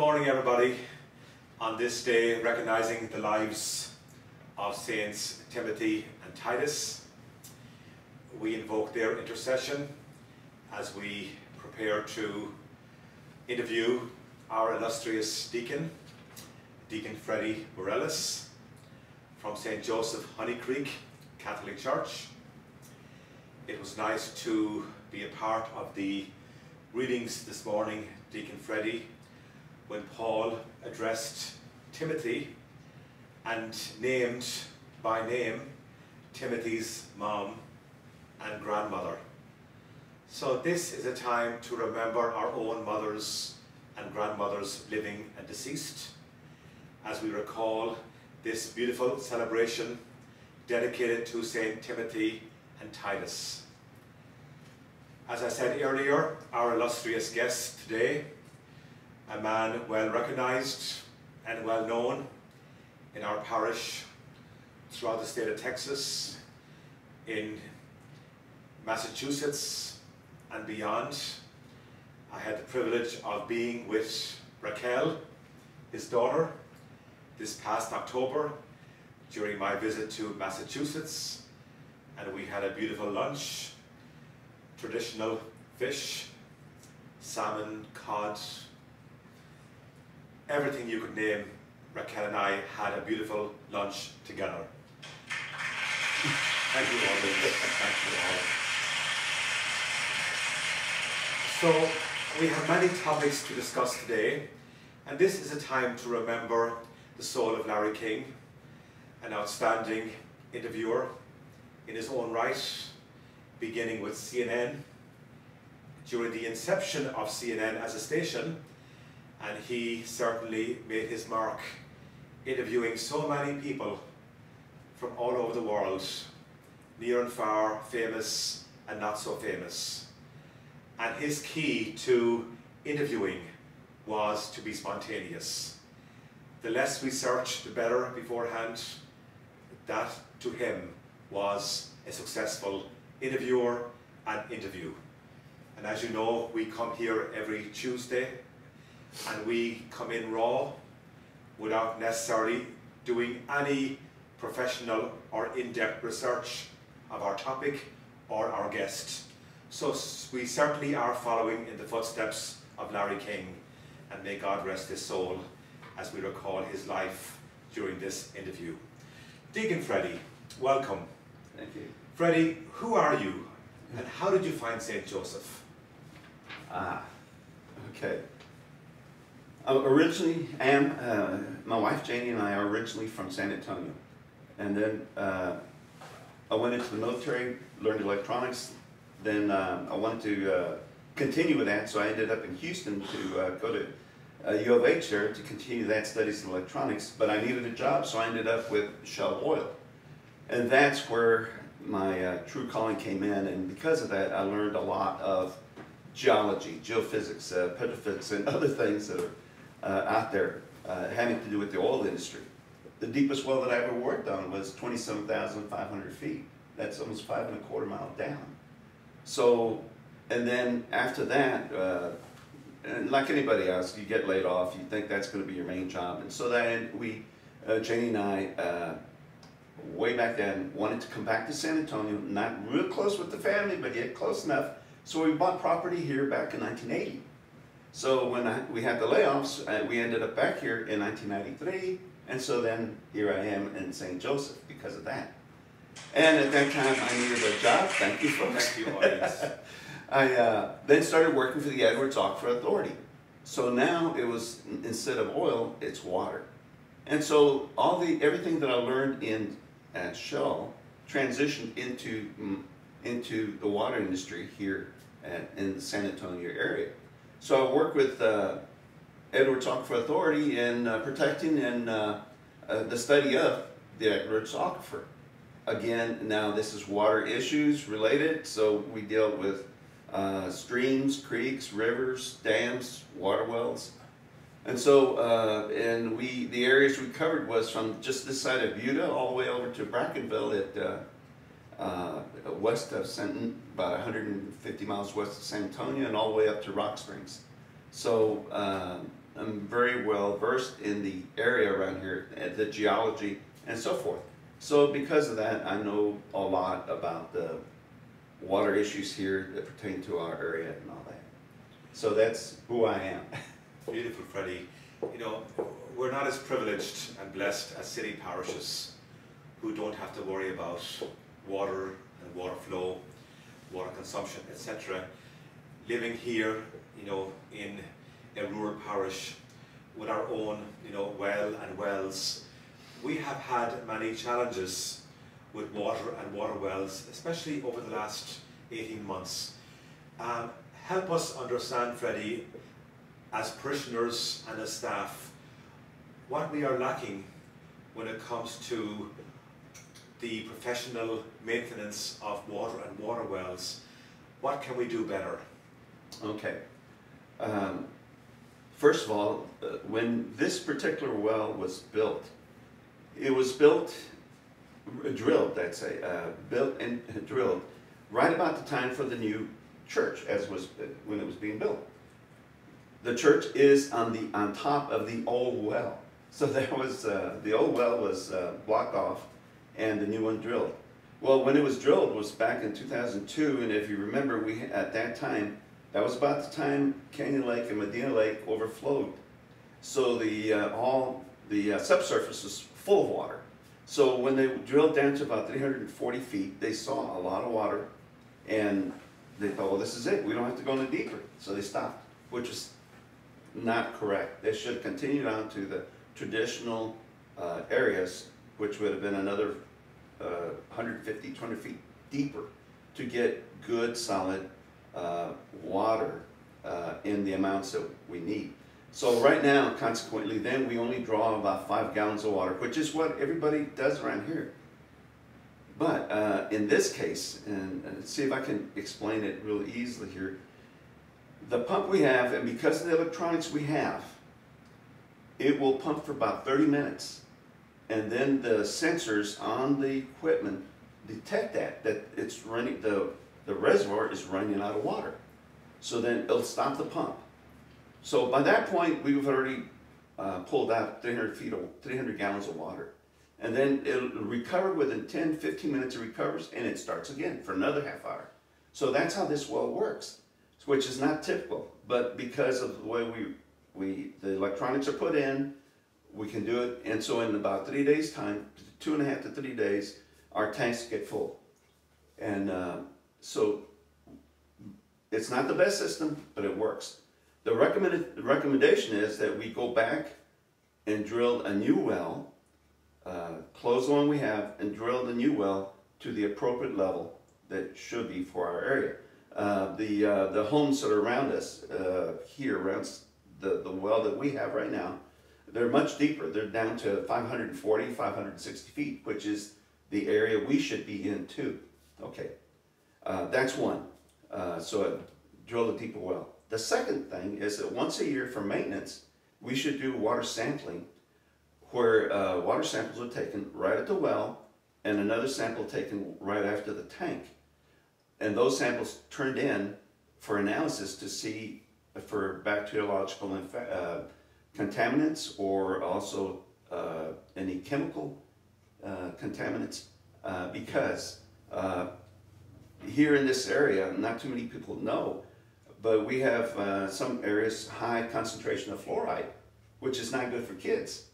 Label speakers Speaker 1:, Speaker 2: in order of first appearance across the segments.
Speaker 1: morning, everybody. On this day, recognizing the lives of Saints Timothy and Titus, we invoke their intercession as we prepare to interview our illustrious Deacon, Deacon Freddy Mireles, from St. Joseph Honey Creek Catholic Church. It was nice to be a part of the readings this morning, Deacon Freddy, when Paul addressed Timothy and named by name Timothy's mom and grandmother. So this is a time to remember our own mothers and grandmothers, living and deceased, as we recall this beautiful celebration dedicated to St. Timothy and Titus. As I said earlier, our illustrious guest today, a man well recognized and well known in our parish, throughout the state of Texas, in Massachusetts and beyond. I had the privilege of being with Raquel, his daughter, this past October during my visit to Massachusetts, and we had a beautiful lunch, traditional fish, salmon, cod, everything you could name. Raquel and I had a beautiful lunch together. Thank you all, ladies. Thank you all. So we have many topics to discuss today, and this is a time to remember the soul of Larry King, an outstanding interviewer in his own right, beginning with CNN, during the inception of CNN as a station, and he certainly made his mark interviewing so many people from all over the world, near and far, famous and not so famous. And his key to interviewing was to be spontaneous. The less research, the better beforehand. That, to him, was a successful interviewer and interview. And as you know, we come here every Tuesday, and we come in raw, without necessarily doing any professional or in-depth research of our topic or our guest. So we certainly are following in the footsteps of Larry King, and may God rest his soul as we recall his life during this interview. Deacon Freddy, welcome.
Speaker 2: Thank you.
Speaker 1: Freddy, who are you, and how did you find St. Joseph?
Speaker 2: Okay. My wife Janie and I are originally from San Antonio. And then I went into the military, learned electronics. Then I wanted to continue with that, so I ended up in Houston to go to U of H there to continue that studies in electronics. But I needed a job, so I ended up with Shell Oil. And that's where my true calling came in. And because of that, I learned a lot of geology, geophysics, petrophysics, and other things that are out there having to do with the oil industry. The deepest well that I ever worked on was 27,500 feet. That's almost 5¼ miles down. So, and then after that, and like anybody else, you get laid off, you think that's going to be your main job. And so then we, Janie and I, way back then, wanted to come back to San Antonio, not real close with the family, but yet close enough. So we bought property here back in 1980. So when we had the layoffs, we ended up back here in 1993, and so then here I am in St. Joseph because of that. And at that time, I needed a job. Thank you, folks.
Speaker 1: Thank you, audience.
Speaker 2: I then started working for the Edwards Aquifer Authority. So now it was, instead of oil, it's water. And so everything that I learned at Shell transitioned into the water industry here in the San Antonio area. So I work with Edwards Aquifer Authority in protecting and the study of the Edwards Aquifer. Again, now this is water issues related, so we deal with streams, creeks, rivers, dams, water wells. And so, the areas we covered was from just this side of Utah all the way over to Brackenville at west of about 150 miles west of San Antonio, and all the way up to Rock Springs. So I'm very well versed in the area around here, the geology and so forth. So because of that, I know a lot about the water issues here that pertain to our area and all that. So that's who I am.
Speaker 1: Beautiful, Freddy. You know, we're not as privileged and blessed as city parishes who don't have to worry about water and water flow, water consumption, etc. Living here, you know, in a rural parish with our own, you know, well and wells, we have had many challenges with water and water wells, especially over the last 18 months. Help us understand, Freddy, as parishioners and as staff, what we are lacking when it comes to the professional maintenance of water and water wells. What can we do better?
Speaker 2: Okay. First of all, when this particular well was built, it was drilled, built and drilled right about the time for the new church, when it was being built. The church is on top of the old well, so there was the old well was blocked off, and the new one drilled. Well, when it was drilled was back in 2002, and if you remember, at that time, that was about the time Canyon Lake and Medina Lake overflowed. So all the subsurface was full of water. So when they drilled down to about 340 feet, they saw a lot of water, and they thought, well, this is it. We don't have to go any deeper. So they stopped, which is not correct. They should have continued on to the traditional areas, which would have been another 150, 200 feet deeper to get good, solid water in the amounts that we need. So right now, consequently, then we only draw about 5 gallons of water, which is what everybody does around here. But in this case, and see if I can explain it really easily here, the pump we have, and because of the electronics we have, it will pump for about 30 minutes. And then the sensors on the equipment detect that it's running, the reservoir is running out of water. So then it'll stop the pump. So by that point, we've already pulled out 300 gallons of water. And then it'll recover within 10, 15 minutes. It recovers and it starts again for another half hour. So that's how this well works, which is not typical. But because of the way the electronics are put in, we can do it. And so in about 3 days' time, 2.5 to 3 days, our tanks get full. And so it's not the best system, but it works. The recommendation is that we go back and drill a new well, close the one we have, and drill the new well to the appropriate level that should be for our area. The homes that are around us here, around the well that we have right now, they're much deeper. They're down to 540, 560 feet, which is the area we should be in too. Okay, that's one. So drill a deeper well. The second thing is that once a year for maintenance, we should do water sampling, where water samples are taken right at the well and another sample taken right after the tank. And those samples turned in for analysis to see for bacteriological contaminants, or also any chemical contaminants, because here in this area, not too many people know, but we have some areas high concentration of fluoride, which is not good for kids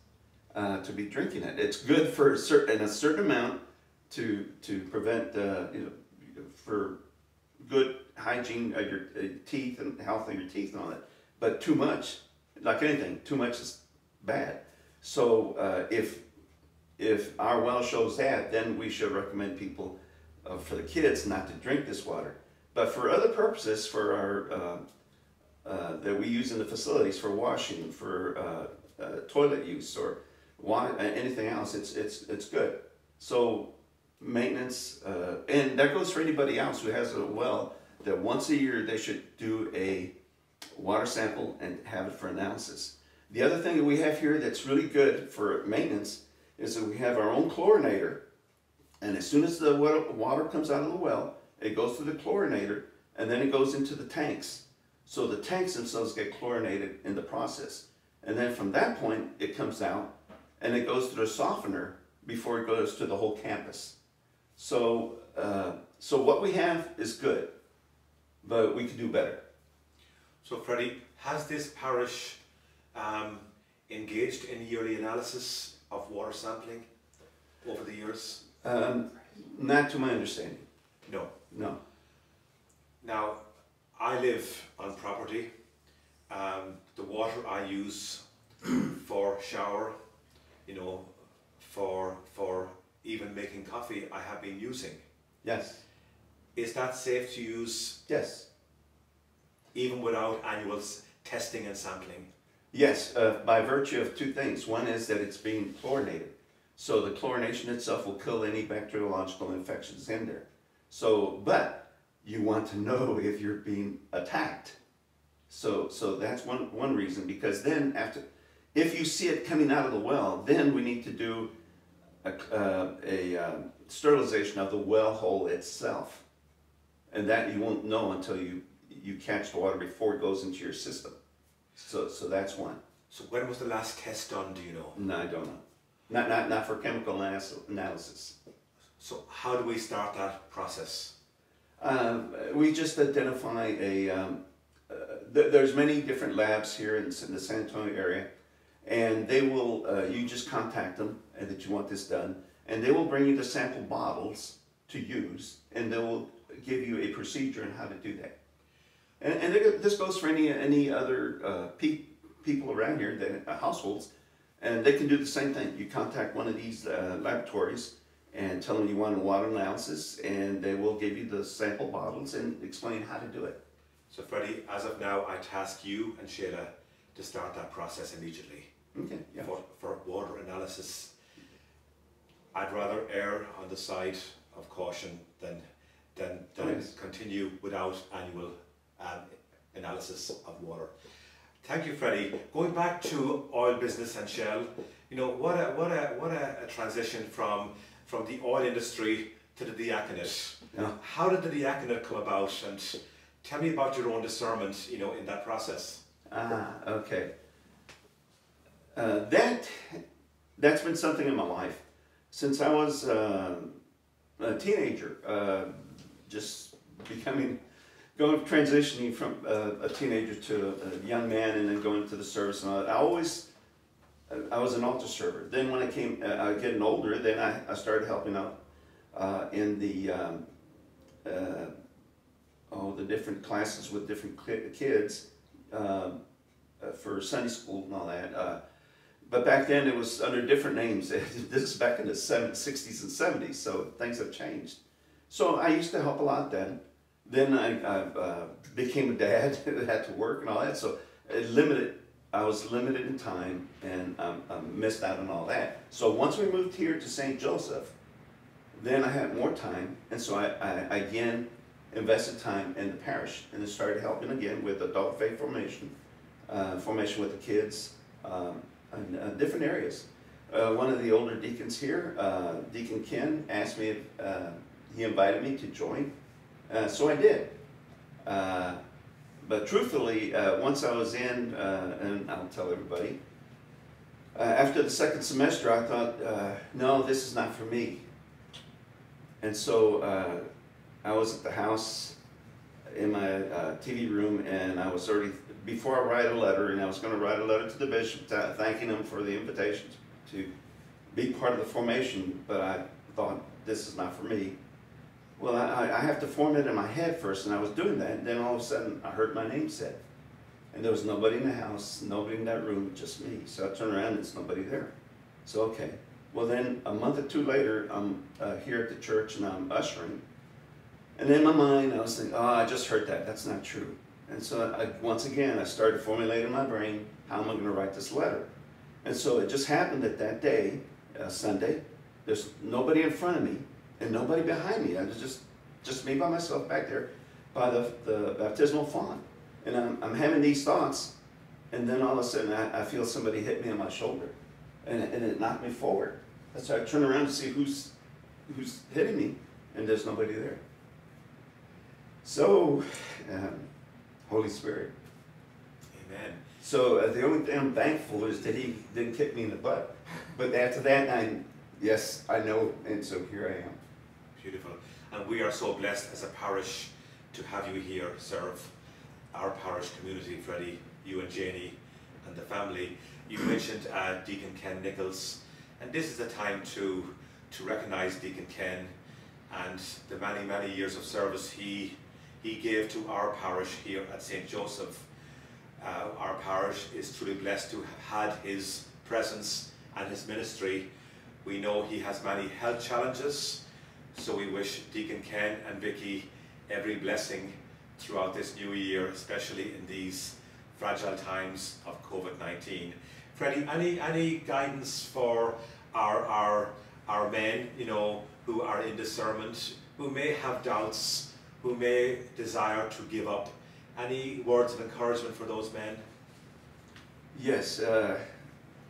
Speaker 2: to be drinking it. It's good for a certain amount to prevent for good hygiene of your teeth and health of your teeth and all that. But too much, like anything, too much is bad. So if our well shows that, then we should recommend people for the kids not to drink this water. But for other purposes, for our that we use in the facilities for washing, for toilet use, or anything else, it's good. So maintenance, and that goes for anybody else who has a well, that once a year they should do a water sample and have it for analysis. The other thing that we have here that's really good for maintenance is that we have our own chlorinator, and as soon as the water comes out of the well, it goes through the chlorinator, and then it goes into the tanks. So the tanks themselves get chlorinated in the process. And then from that point, it comes out and it goes through a softener before it goes to the whole campus. So, so what we have is good, but we could do better.
Speaker 1: So Freddy, has this parish engaged in yearly analysis of water sampling over the years?
Speaker 2: Not to my understanding.
Speaker 1: No.
Speaker 2: No.
Speaker 1: Now, I live on property. The water I use for shower, you know, for even making coffee, I have been using.
Speaker 2: Yes.
Speaker 1: Is that safe to use?
Speaker 2: Yes.
Speaker 1: Even without annual testing and sampling?
Speaker 2: Yes, by virtue of two things. One is that it's being chlorinated. So the chlorination itself will kill any bacteriological infections in there. So, but you want to know if you're being attacked. So that's one reason, because then if you see it coming out of the well, then we need to do a sterilization of the well hole itself. And that you won't know until you catch the water before it goes into your system. So that's one.
Speaker 1: So when was the last test done, do you know?
Speaker 2: No, I don't know. Not for chemical analysis.
Speaker 1: So how do we start that process?
Speaker 2: We just identify there's many different labs here in the San Antonio area, and they will, you just contact them and that you want this done, and they will bring you the sample bottles to use, and they will give you a procedure on how to do that. And this goes for any other people around here, households, and they can do the same thing. You contact one of these laboratories and tell them you want a water analysis, and they will give you the sample bottles and explain how to do it.
Speaker 1: So Freddy, as of now, I task you and Sheila to start that process immediately.
Speaker 2: Okay. Yeah.
Speaker 1: For water analysis. I'd rather err on the side of caution than continue without annual analysis of water. Thank you, Freddy. Going back to oil business and Shell, you know, what a transition from the oil industry to the diaconate.
Speaker 2: Yeah.
Speaker 1: How did the diaconate come about, and tell me about your own discernment, you know, in that process.
Speaker 2: Okay. That's been something in my life since I was a teenager. Just transitioning from a teenager to a young man, and then going to the service and all that. I was an altar server. Then when I getting older, then I started helping out in the different classes with different kids for Sunday school and all that. But back then it was under different names. This is back in the 60s and 70s, so things have changed. So I used to help a lot then. Then I became a dad, had to work and all that, so I was limited in time, and I missed out on all that. So once we moved here to St. Joseph, then I had more time, and so I again invested time in the parish, and then started helping again with adult faith formation with the kids, in different areas. One of the older deacons here, Deacon Ken, asked me if he invited me to join, so I did. But truthfully, once I was in, and I'll tell everybody, after the second semester I thought, no, this is not for me. And so I was at the house in my TV room, and I was already, before I write a letter, and I was going to write a letter to the bishop thanking him for the invitation to be part of the formation, but I thought, this is not for me. Well, I have to form it in my head first, and I was doing that, and then all of a sudden I heard my name said. And there was nobody in the house, nobody in that room, just me. So I turned around and there's nobody there. So okay. Well then, a month or two later, I'm here at the church and I'm ushering. And in my mind, I was thinking, oh, I just heard that, that's not true. And so once again, I started formulating in my brain, how am I going to write this letter? And so it just happened that day, Sunday, there's nobody in front of me, and nobody behind me. I was just me by myself back there by the baptismal font. And I'm having these thoughts, and then all of a sudden I feel somebody hit me on my shoulder, and it knocked me forward. So I turn around to see who's hitting me, and there's nobody there. So, Holy Spirit.
Speaker 1: Amen.
Speaker 2: So the only thing I'm thankful is that he didn't kick me in the butt. But after that, yes, I know, and so here I am.
Speaker 1: Beautiful. And we are so blessed as a parish to have you here serve our parish community, Freddy, you and Janie and the family. You mentioned Deacon Ken Nichols, and this is a time to recognise Deacon Ken and the many, many years of service he gave to our parish here at St. Joseph. Our parish is truly blessed to have had his presence and his ministry. We know he has many health challenges, so we wish Deacon Ken and Vicky every blessing throughout this new year, especially in these fragile times of COVID-19. Freddy, any guidance for our men, you know, who are in discernment, who may have doubts, who may desire to give up? Any words of encouragement for those men?
Speaker 2: Yes,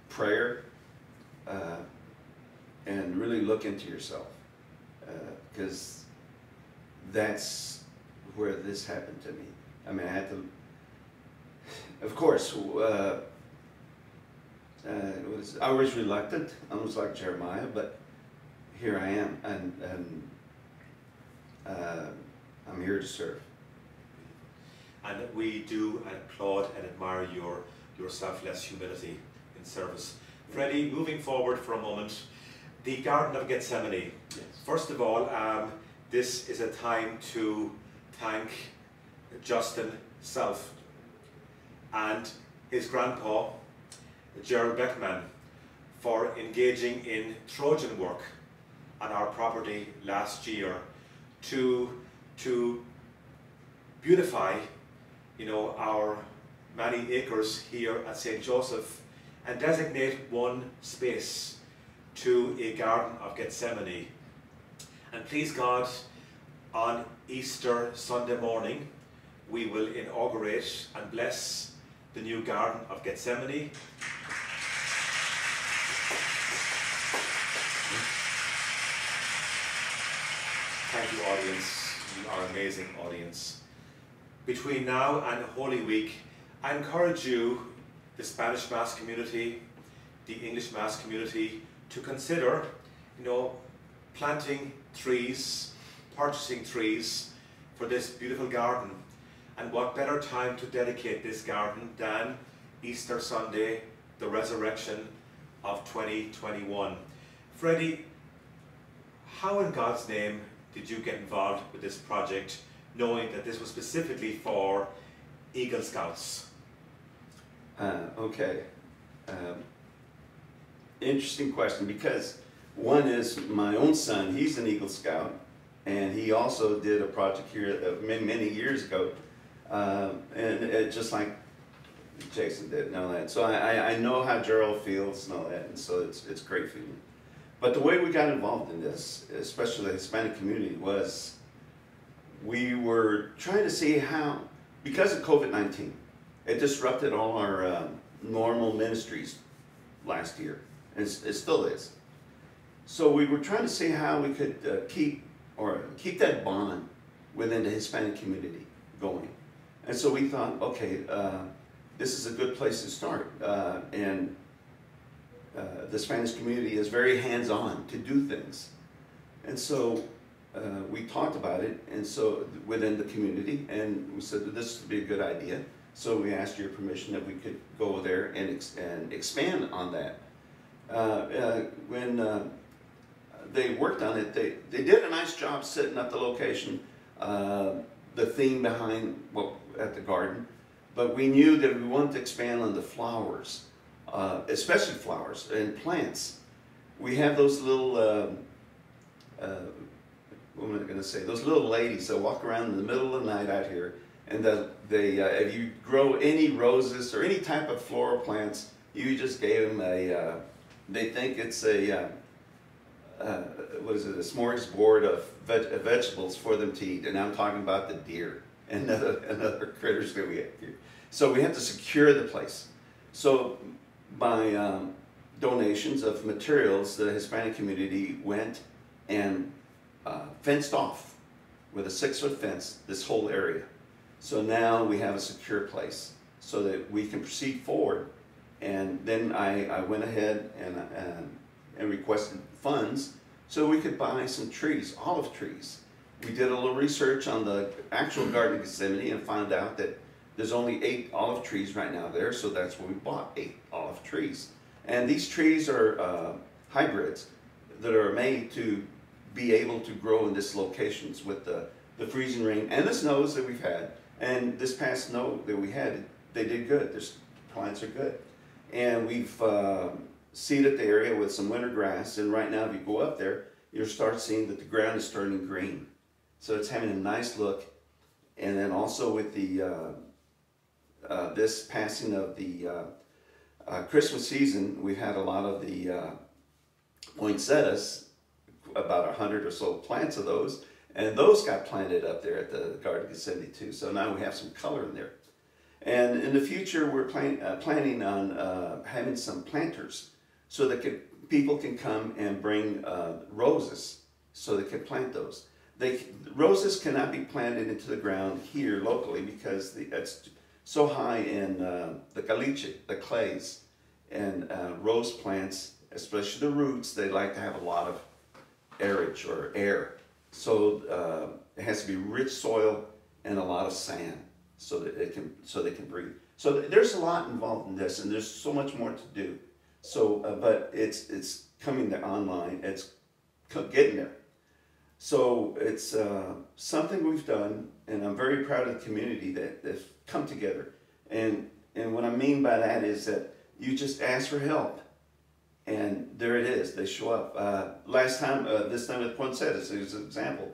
Speaker 2: prayer, and really look into yourself, because that's where this happened to me. I mean, I had to, of course, I was reluctant, almost like Jeremiah, but here I am, and I'm here to serve.
Speaker 1: And we do applaud and admire your selfless humility in service. Freddy, moving forward for a moment, the Garden of Gethsemane.
Speaker 2: Yes.
Speaker 1: First of all, this is a time to thank Justin Self and his grandpa, Gerald Beckman, for engaging in Trojan work on our property last year to beautify, you know, our many acres here at St. Joseph and designate one space to a Garden of Gethsemane. And please God, on Easter Sunday morning, we will inaugurate and bless the new Garden of Gethsemane. Thank you, audience. You are an amazing audience. Between now and Holy Week, I encourage you, the Spanish Mass community, the English Mass community, to consider, you know, planting trees, purchasing trees for this beautiful garden. And what better time to dedicate this garden than Easter Sunday, the resurrection of 2021. Freddy, how in God's name did you get involved with this project, knowing that this was specifically for Eagle Scouts?
Speaker 2: Okay. Interesting question, because one is my own son, he's an Eagle Scout, and he also did a project here many years ago, and just like Jason did and all that. So I know how Gerald feels and all that, and so it's great feeling. But the way we got involved in this, especially the Hispanic community, was we were trying to see how, because of COVID-19, it disrupted all our normal ministries last year, and it still is. So we were trying to see how we could keep that bond within the Hispanic community going. And so we thought, okay, this is a good place to start. And the Spanish community is very hands-on to do things. And so we talked about it, and so within the community, and we said that this would be a good idea. So we asked your permission that we could go there and expand on that. When they worked on it, they did a nice job setting up the location, the theme behind at the garden, but we knew that we wanted to expand on the flowers, especially flowers and plants. We have those little, what am I going to say, those little ladies that walk around in the middle of the night out here, and if you grow any roses or any type of floral plants, you just gave them they think it's a, what is it, a smorgasbord of vegetables for them to eat. And I'm talking about the deer and other critters that we have here. So we have to secure the place. So by donations of materials, the Hispanic community went and fenced off with a 6-foot fence this whole area. So now we have a secure place. so that we can proceed forward. And then I went ahead and requested funds so we could buy some trees, olive trees. We did a little research on the actual Garden of Gethsemane and found out that there's only 8 olive trees right now there, so that's where we bought 8 olive trees. And these trees are hybrids that are made to be able to grow in this locations with the freezing rain and the snows that we've had. And this past snow that we had, they did good. Their plants are good. And we've seeded the area with some winter grass, and right now if you go up there, you'll start seeing that the ground is turning green. So it's having a nice look. And then also with the this passing of the Christmas season, we've had a lot of the poinsettias, about 100 or so plants of those, and those got planted up there at the Garden of Gethsemane too. So now we have some color in there. And in the future, we're planning on having some planters so that people can come and bring roses so they can plant those. Roses cannot be planted into the ground here locally because it's so high in the caliche, the clays, and rose plants, especially the roots, they like to have a lot of airage or air. So it has to be rich soil and a lot of sand so that they can breathe. So there's a lot involved in this, and there's so much more to do. So, but it's coming there online. It's getting there. So it's something we've done, and I'm very proud of the community that's come together. And what I mean by that is that you just ask for help, and there it is. They show up. Last time, this time with poinsettias, there's an example.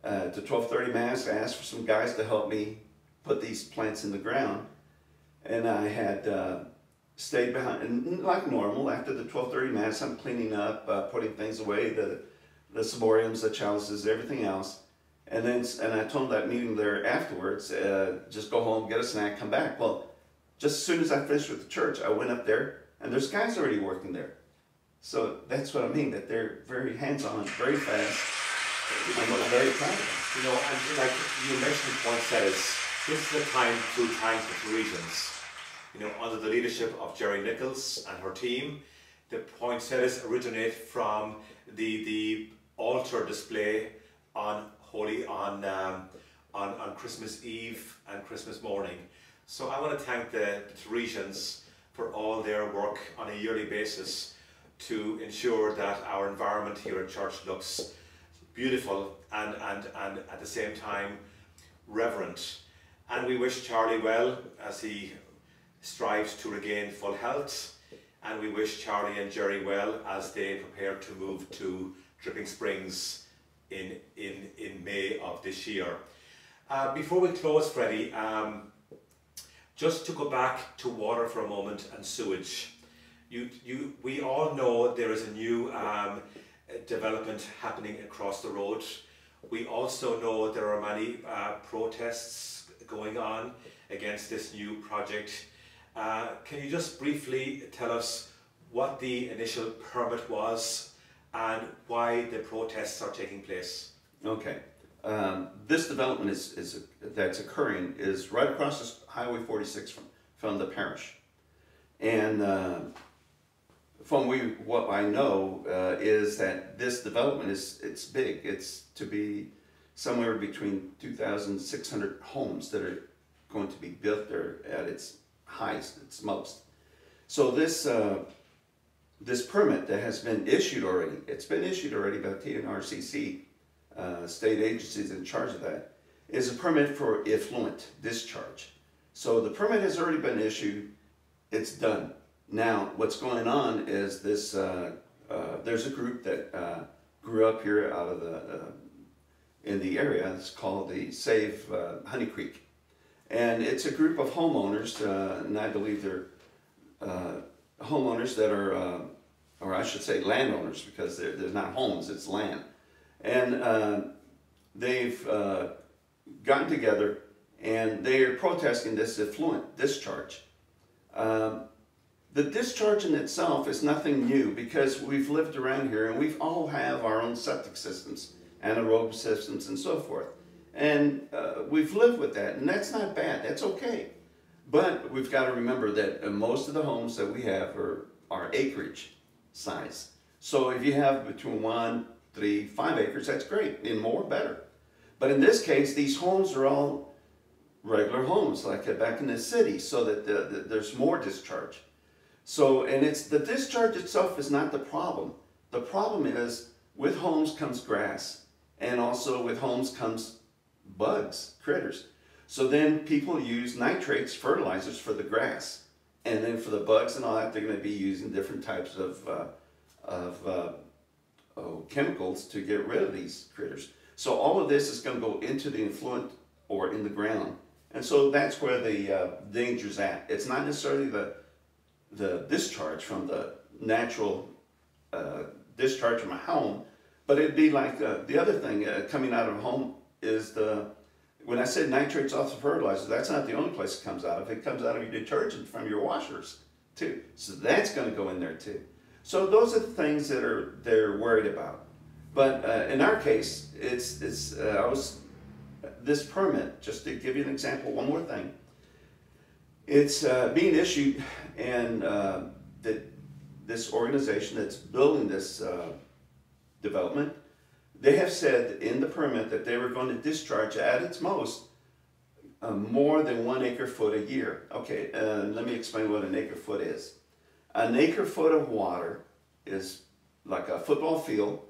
Speaker 2: At the 12:30 Mass, I asked for some guys to help me put these plants in the ground, and I had stayed behind, and like normal, after the 12:30 Mass, I'm cleaning up, putting things away, the ciboriums, the chalices, everything else. And I told that meeting there afterwards, just go home, get a snack, come back. Well, just as soon as I finished with the church, I went up there, and there's guys already working there. So that's what I mean, that they're very hands-on, very fast. I'm very proud of them.
Speaker 1: You know, and like you mentioned poinsettias, this is a time to thank the Parisians. You know, under the leadership of Jerry Nichols and her team, the poinsettias originate from the altar display on Christmas Eve and Christmas morning. So I want to thank the Parisians for all their work on a yearly basis to ensure that our environment here at church looks beautiful and at the same time reverent. And we wish Charlie well as he strives to regain full health, and we wish Charlie and Jerry well as they prepare to move to Dripping Springs in May of this year. Before we close, Freddy, just to go back to water for a moment and sewage. We all know there is a new development happening across the road. We also know there are many protests going on against this new project. Can you just briefly tell us what the initial permit was and why the protests are taking place?
Speaker 2: Okay. This development that's occurring is right across Highway 46 from the parish. And from what I know is that this development it's big. It's to be somewhere between 2,600 homes that are going to be built there at its highest, its most. So this permit that has been issued already, it's been issued already by TNRCC, state agencies in charge of that, is a permit for effluent discharge. So the permit has already been issued, it's done. Now what's going on is this, there's a group that grew up here out of in the area. It's called the Save Honey Creek. And it's a group of homeowners, and I believe they're homeowners that are, or I should say landowners, because they're not homes, it's land. And they've gotten together and they are protesting this effluent discharge. The discharge in itself is nothing new because we've lived around here and we all have our own septic systems, anaerobic systems and so forth. And we've lived with that, and that's not bad, that's okay. But we've got to remember that most of the homes that we have are acreage size. So if you have between 1, 3, 5 acres, that's great, and more, better. But in this case, these homes are all regular homes, like back in the city, so that there's more discharge. So, and the discharge itself is not the problem. The problem is, with homes comes grass, and also with homes comes bugs, critters. So then people use nitrates, fertilizers, for the grass. And then for the bugs and all that, they're going to be using different types of chemicals to get rid of these critters. So all of this is going to go into the influent or in the ground. And so that's where the danger's at. It's not necessarily the discharge from the natural discharge from a home, but it'd be like the other thing coming out of a home is when I said nitrates off the fertilizer, that's not the only place it comes out of. It comes out of your detergent from your washers too. So that's going to go in there too. So those are the things that they're worried about. But in our case, this permit, just to give you an example, one more thing. It's being issued, and this organization that's building this development, they have said in the permit that they were going to discharge at its most more than 1 acre-foot a year. Okay, let me explain what an acre-foot is. An acre-foot of water is like a football field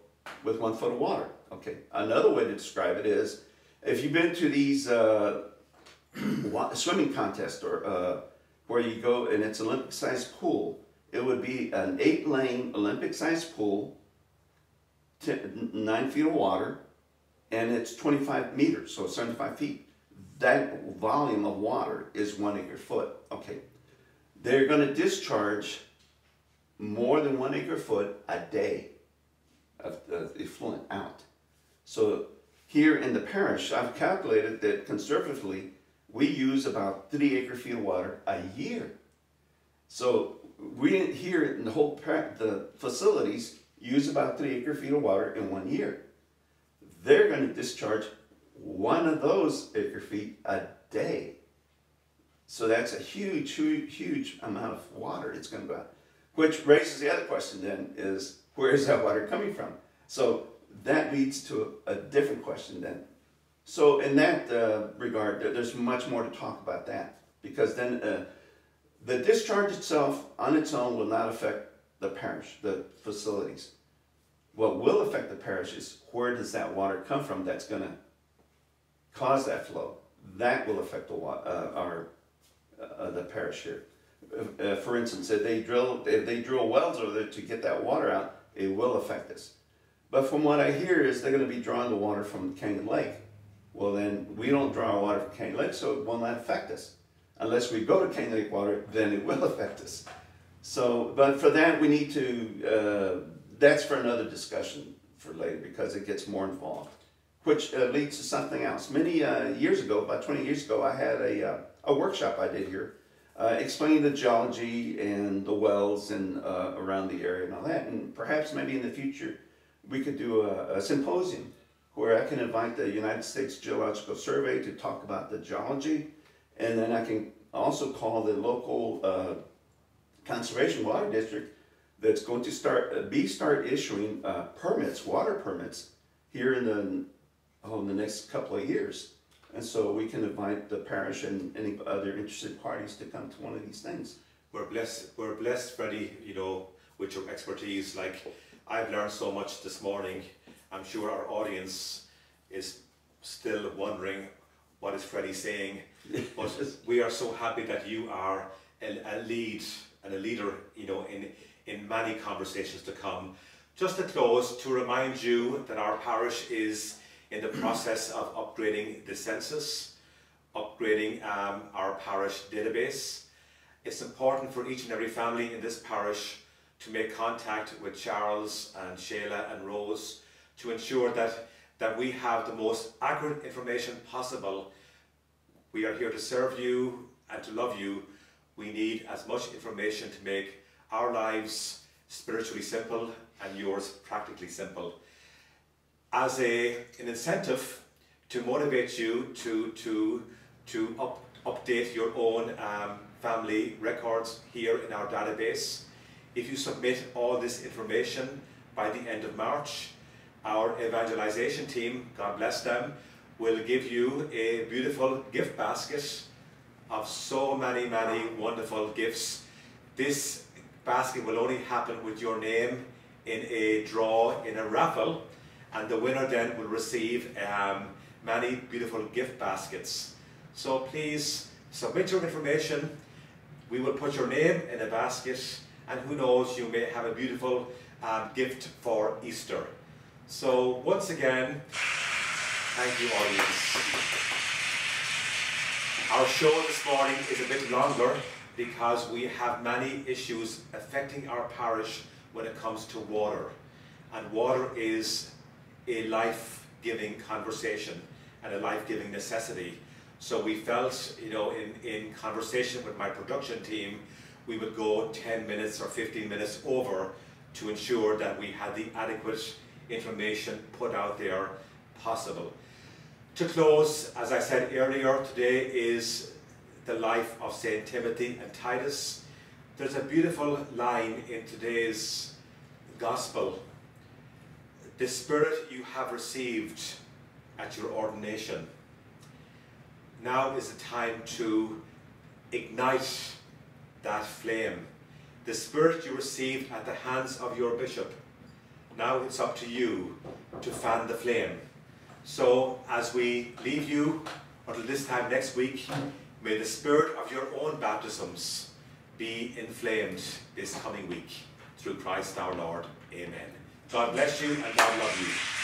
Speaker 2: with 1 foot of water. Okay, another way to describe it is, if you've been to these swimming contests or where you go and it's an Olympic-sized pool, it would be an 8-lane Olympic-sized pool, 9 feet of water, and it's 25 meters, so 75 feet. That volume of water is 1 acre-foot. Okay, they're going to discharge more than 1 acre-foot a day of effluent out. So here in the parish, I've calculated that conservatively, we use about 3 acre-feet of water a year. So we here in the facilities use about 3 acre-feet of water in 1 year. They're going to discharge 1 of those acre-feet a day. So that's a huge, huge, huge amount of water it's going to go out. Which raises the other question then is, where is that water coming from? So that leads to a different question then. So in that regard, there's much more to talk about that, because then the discharge itself on its own will not affect the parish, the facilities. What will affect the parish is, where does that water come from that's going to cause that flow? That will affect the parish here. For instance, if they drill wells over there to get that water out, it will affect us. But from what I hear is they're going to be drawing the water from Canyon Lake. Well, then we don't draw our water from Canyon Lake, so it will not affect us. Unless we go to Canyon Lake water, then it will affect us. So, but for that we need to, that's for another discussion for later, because it gets more involved. Which leads to something else. Many years ago, about 20 years ago, I had a workshop I did here, explaining the geology and the wells and around the area and all that. And perhaps maybe in the future we could do a symposium where I can invite the United States Geological Survey to talk about the geology, and then I can also call the local conservation water district that's going to start issuing permits, water permits, here in the next couple of years. And so we can invite the parish and any other interested parties to come to one of these things.
Speaker 1: We're blessed, Freddy, you know, with your expertise. Like, I've learned so much this morning. I'm sure our audience is still wondering, what is Freddy saying? But we are so happy that you are a lead and a leader, you know, in many conversations to come. Just to close, to remind you that our parish is in the process of upgrading the census, upgrading our parish database. It's important for each and every family in this parish to make contact with Charles and Shayla and Rose to ensure that we have the most accurate information possible. We are here to serve you and to love you. We need as much information to make our lives spiritually simple and yours practically simple. As an incentive to motivate you to update your own family records here in our database. If you submit all this information by the end of March, our evangelization team, God bless them, will give you a beautiful gift basket of so many, many wonderful gifts. This basket will only happen with your name in a draw, in a raffle, and the winner then will receive many beautiful gift baskets. So please submit your information. We will put your name in a basket, and who knows, you may have a beautiful gift for Easter. So once again, thank you, audience. Our show this morning is a bit longer because we have many issues affecting our parish when it comes to water. And water is a life-giving conversation and a life-giving necessity. So we felt, you know, in conversation with my production team, we would go 10 minutes or 15 minutes over to ensure that we had the adequate information put out there possible. To close, as I said earlier, today is the life of St. Timothy and Titus. There's a beautiful line in today's gospel. The Spirit you have received at your ordination. Now is the time to ignite that flame. The Spirit you received at the hands of your bishop. Now it's up to you to fan the flame. So as we leave you until this time next week, may the spirit of your own baptisms be inflamed this coming week. Through Christ our Lord. Amen. God bless you and God love you.